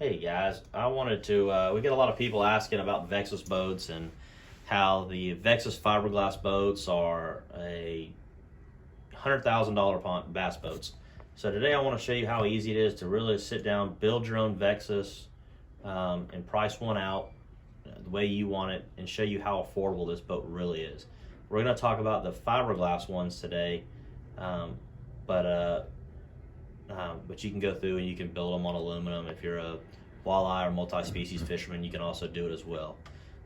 Hey guys, I wanted to. We get a lot of people asking about Vexus boats and how the Vexus fiberglass boats are a $100,000 bass boats. So today I want to show you how easy it is to really sit down, build your own Vexus, and price one out the way you want it, and show you how affordable this boat really is. We're going to talk about the fiberglass ones today, um, but but you can go through and you can build them on aluminum. If you're a walleye or multi-species fisherman, you can also do it as well.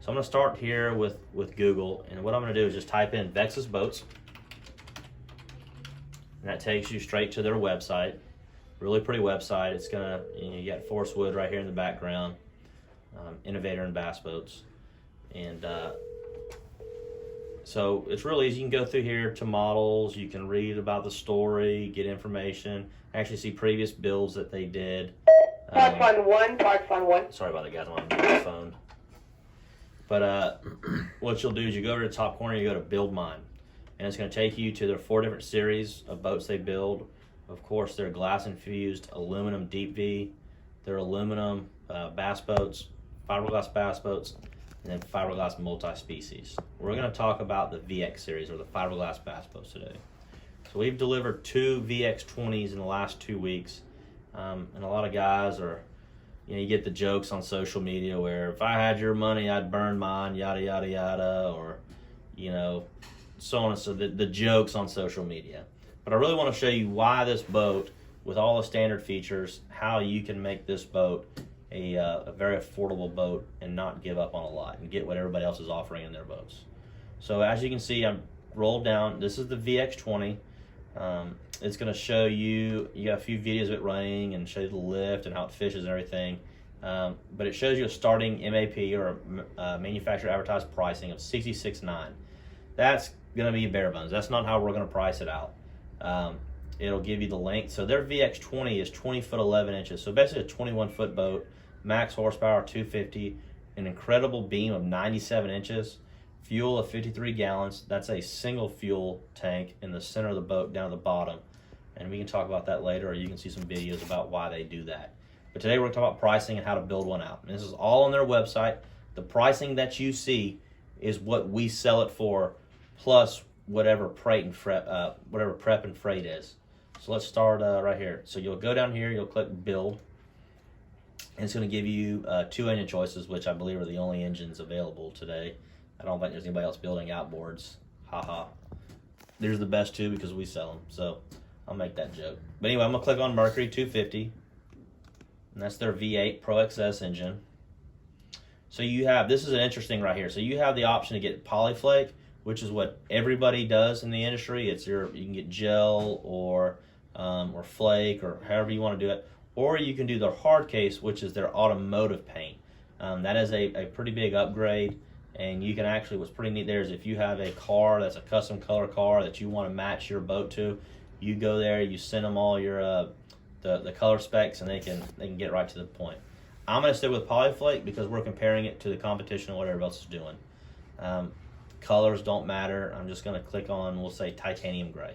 So I'm going to start here with Google, and what I'm going to do is just type in Vexus boats, and that takes you straight to their website. Really pretty website. It's gonna, you got Forest Wood right here in the background, innovator in bass boats, and so it's really easy. You can go through here to models. You can read about the story, get information, actually see previous builds that they did. Park Fund 1, Park Fund 1. Sorry about that, guys. I'm on my phone. But what you'll do is you go to the top corner, you go to Build Mine, and it's going to take you to their 4 different series of boats they build. Of course, they're glass infused aluminum deep V, they're aluminum bass boats, fiberglass bass boats, and then fiberglass multi-species. We're going to talk about the VX series, or the fiberglass bass boats, today. So we've delivered 2 VX20s in the last 2 weeks, and a lot of guys are, you get the jokes on social media where if I had your money, I'd burn mine, yada, yada, yada, or, so on and so, the jokes on social media. But I really want to show you why this boat, with all the standard features, how you can make this boat a very affordable boat and not give up on a lot and get what everybody else is offering in their boats. So as you can see, I'm rolled down. This is the VX20. It's going to show you, got a few videos of it running and show you the lift and how it fishes and everything. But it shows you a starting MAP, or manufacturer advertised pricing, of $66.9. That's going to be bare bones. That's not how we're going to price it out. It'll give you the length. So their VX20 is 20 foot 11 inches. So basically a 21 foot boat, max horsepower 250, an incredible beam of 97 inches, fuel of 53 gallons. That's a single fuel tank in the center of the boat down at the bottom. And we can talk about that later, or you can see some videos about why they do that. But today we're going to talk about pricing and how to build one out. And this is all on their website. The pricing that you see is what we sell it for, plus whatever prep and freight is. So let's start right here. So you'll go down here, you'll click build, and it's going to give you 2 engine choices, which I believe are the only engines available today. I don't think there's anybody else building outboards. Haha. There's the best 2 because we sell them, so I'll make that joke. But anyway, I'm going to click on Mercury 250, and that's their V8 Pro XS engine. So you have, this is an interesting right here. So you have the option to get polyflake, which is what everybody does in the industry. It's you can get gel or flake, or however you want to do it. Or you can do their hard case, which is their automotive paint. That is a pretty big upgrade. And you can actually, what's pretty neat there is if you have a car that's a custom color car that you want to match your boat to, you go there, you send them all your the color specs, and they can get right to the point. I'm going to stick with polyflake because we're comparing it to the competition and what everybody else is doing. Colors don't matter. I'm just going to click on, we'll say, titanium gray.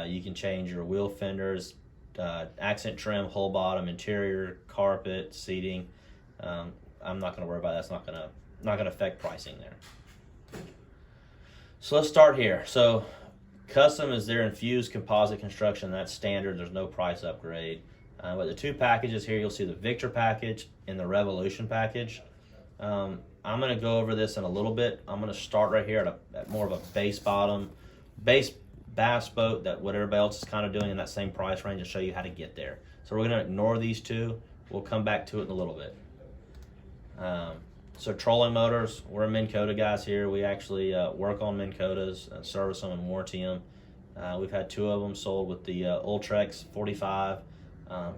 You can change your wheel fenders, accent trim, whole bottom, interior, carpet, seating. I'm not going to worry about that. That's not going to affect pricing there. So let's start here. So custom is their infused composite construction. That's standard. There's no price upgrade. But the 2 packages here, you'll see the Victor package and the Revolution package. I'm going to go over this in a little bit. I'm going to start right here at more of a base bass boat, that what everybody else is kind of doing in that same price range, and show you how to get there. So we're going to ignore these 2. We'll come back to it in a little bit. So trolling motors, we're Minn Kota guys here. We actually work on Minn Kotas and service them and warranty them. We've had 2 of them sold with the Ultrex 45.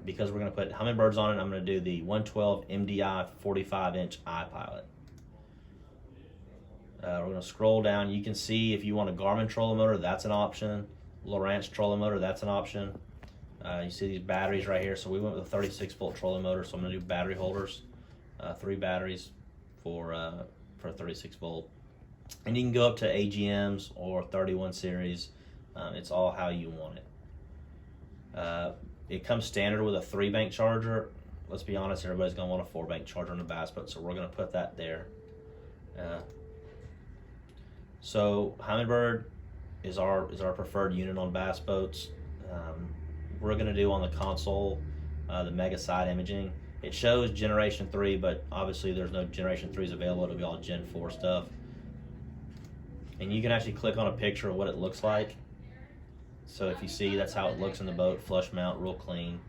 Because we're going to put Humminbirds on it, I'm going to do the 112 MDI 45-inch iPilot. We're going to scroll down. You can see if you want a Garmin trolling motor, that's an option. Lowrance trolling motor, that's an option. You see these batteries right here. So we went with a 36-volt trolling motor, so I'm going to do battery holders. 3 batteries for a 36-volt. And you can go up to AGMs or 31 series. It's all how you want it. It comes standard with a 3-bank charger. let's be honest, everybody's going to want a 4-bank charger on the bass boat, so we're going to put that there. So Humminbird is our preferred unit on bass boats. We're going to do on the console the Mega Side imaging. It shows Generation 3, but obviously there's no Generation 3s available. It'll be all Gen 4 stuff. And you can actually click on a picture of what it looks like. So if you see, that's how it looks in the boat. Flush mount, real clean,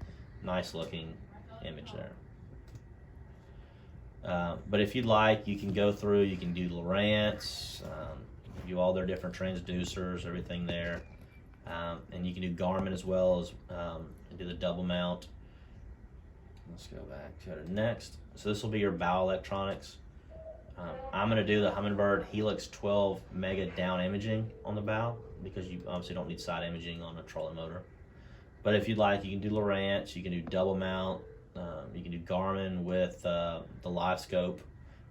nice looking image there. But if you'd like, you can go through, you can do Lowrance, do all their different transducers, everything there. And you can do Garmin as well as and do the double mount. Let's go back to next. So this will be your bow electronics. I'm going to do the Humminbird Helix 12 Mega down imaging on the bow because you obviously don't need side imaging on a trolling motor. But if you'd like, you can do Lowrance, you can do double mount, you can do Garmin with the live scope,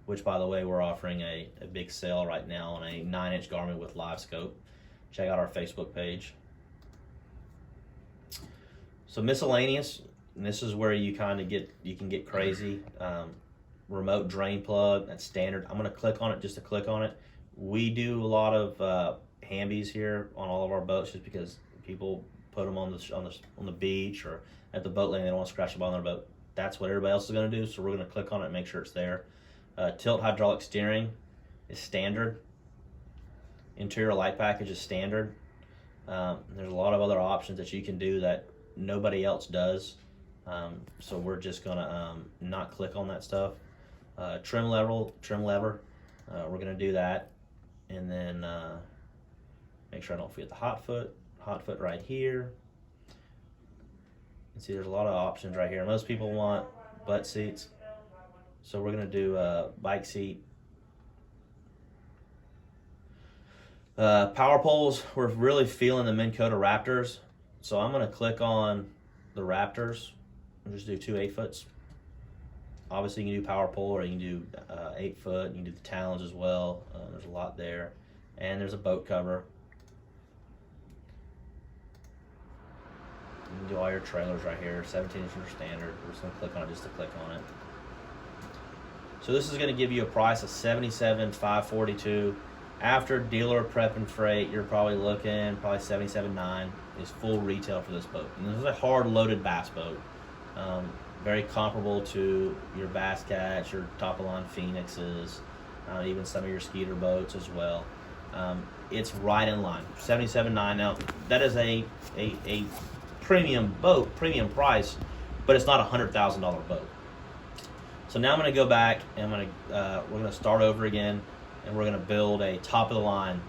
which by the way, we're offering a big sale right now on a 9-inch Garmin with live scope. Check out our Facebook page. So miscellaneous, and this is where you kind of can get crazy. Remote drain plug, that's standard. I'm going to click on it just to click on it. We do a lot of Hambies here on all of our boats just because people put them on the beach or at the boat landing. They don't want to scratch the bottom of their boat. That's what everybody else is going to do, so we're going to click on it and make sure it's there. Tilt hydraulic steering is standard. Interior light package is standard. There's a lot of other options that you can do that nobody else does. So we're just going to not click on that stuff. Trim lever, we're going to do that. And then make sure I don't forget the hot foot right here. And see, there's a lot of options right here. Most people want butt seats, so we're going to do a bike seat. Power poles, we're really feeling the Minn Kota Raptors, so I'm going to click on the Raptors and just do 2 8-foots. Obviously, you can do power pole or you can do 8-foot. You can do the talons as well. There's a lot there. And there's a boat cover. You can do all your trailers right here. 17-inch standard. We're just going to click on it just to click on it. So this is going to give you a price of $77,542. After dealer prep and freight, you're probably looking $77,900 is full retail for this boat. And this is a hard loaded bass boat. Very comparable to your Bass Cats, your top of line Phoenixes, even some of your Skeeter boats as well. It's right in line. $77,900. Now that is a premium boat, premium price, but it's not a $100,000 boat. So now I'm going to go back and we're going to start over again, and we're going to build a top of the line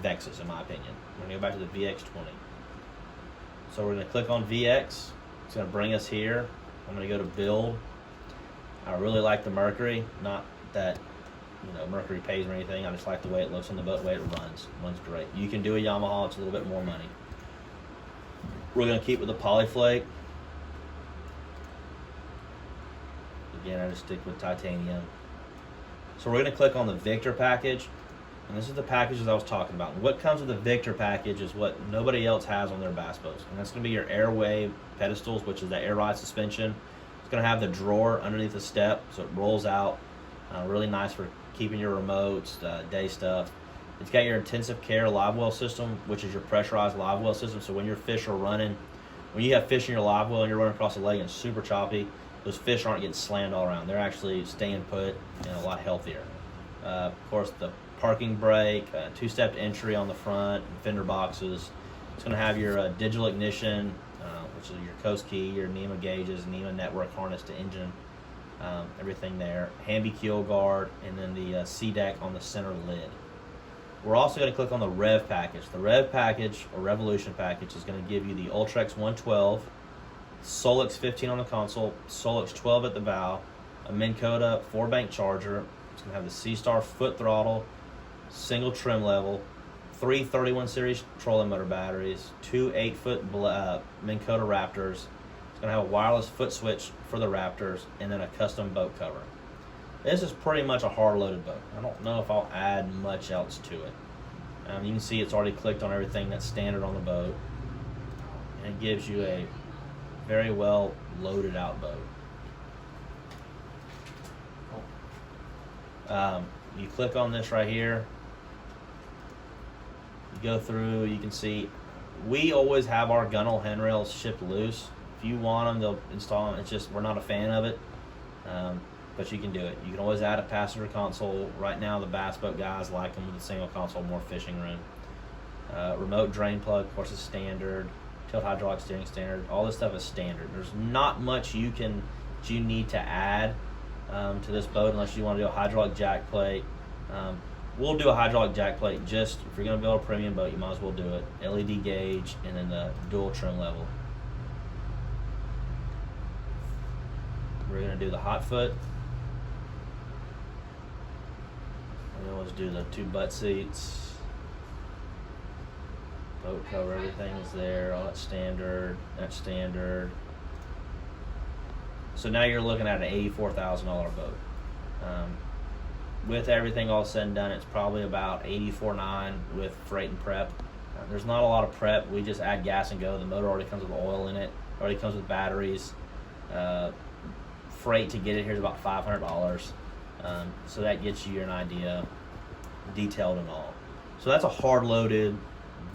Vexus, in my opinion. We're going to go back to the VX20. So we're going to click on VX. It's going to bring us here. I'm going to go to build. I really like the Mercury. Not that Mercury pays or anything. I just like the way it looks on the boat, the way it runs. It runs great. You can do a Yamaha. It's a little bit more money. We're going to keep with the Polyflake. Again, I just stick with titanium. So we're going to click on the Victor package. And this is the packages I was talking about. And what comes with the Victor package is what nobody else has on their bass boats. And that's going to be your Airwave pedestals, which is the air ride suspension. It's going to have the drawer underneath the step, so it rolls out. Really nice for keeping your remotes, day stuff. It's got your intensive care live well system, which is your pressurized live well system. So when your fish are running, when you have fish in your live well and you're running across the lake and it's super choppy, those fish aren't getting slammed all around. They're actually staying put and a lot healthier. Of course, the parking brake, 2-step entry on the front, fender boxes. It's going to have your digital ignition, which is your coast key, your NEMA gauges, NEMA network harness to engine, everything there. Hamby keel guard, and then the C-deck on the center lid. We're also going to click on the Rev package. The Rev package, or Revolution package, is going to give you the Ultrex 112, Solix 15 on the console, Solix 12 at the bow, a Minn Kota 4-bank charger. It's going to have the C-Star foot throttle, single trim level, 3 31 series trolling motor batteries, 2 8-foot Minn Kota Raptors. It's going to have a wireless foot switch for the Raptors, and then a custom boat cover. This is pretty much a hard loaded boat. I don't know if I'll add much else to it. You can see it's already clicked on everything that's standard on the boat, and it gives you a very well loaded out boat. You click on this right here. You go through. You can see we always have our gunnel handrails shipped loose. If you want them, they'll install them. It's just we're not a fan of it, but you can do it. You can always add a passenger console. Right now, the bass boat guys like them with a single console, more fishing room. Remote drain plug, of course, is standard. Tilt hydraulic steering standard. All this stuff is standard. There's not much you need to add to this boat unless you want to do a hydraulic jack plate. We'll do a hydraulic jack plate. Just if you're going to build a premium boat, you might as well do it. LED gauge and then the dual trim level. We're going to do the hot foot. We always do the 2 butt seats. Boat cover, everything is there. All that's standard. That's standard. So now you're looking at an $84,000 boat. With everything all said and done, it's probably about $84,900 with freight and prep. There's not a lot of prep. We just add gas and go. The motor already comes with oil in it. Already comes with batteries. Freight to get it here is about $500. So that gets you an idea, detailed and all. So that's a hard-loaded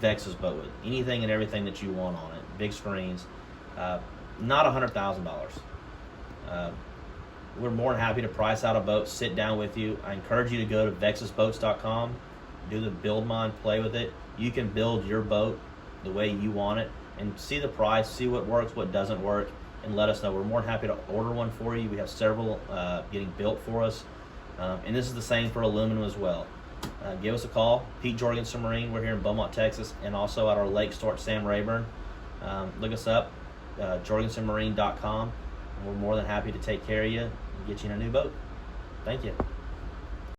Vexus boat with anything and everything that you want on it. Big screens. Not $100,000. We're more than happy to price out a boat, sit down with you. I encourage you to go to vexusboats.com, do the build mine, play with it. You can build your boat the way you want it and see the price, see what works, what doesn't work, and let us know. We're more than happy to order one for you. We have several getting built for us. And this is the same for aluminum as well. Give us a call. Pete Jorgensen Marine. We're here in Beaumont, Texas, and also at our lake store at Sam Rayburn. Look us up, jorgensenmarine.com. We're more than happy to take care of you and get you in a new boat. Thank you.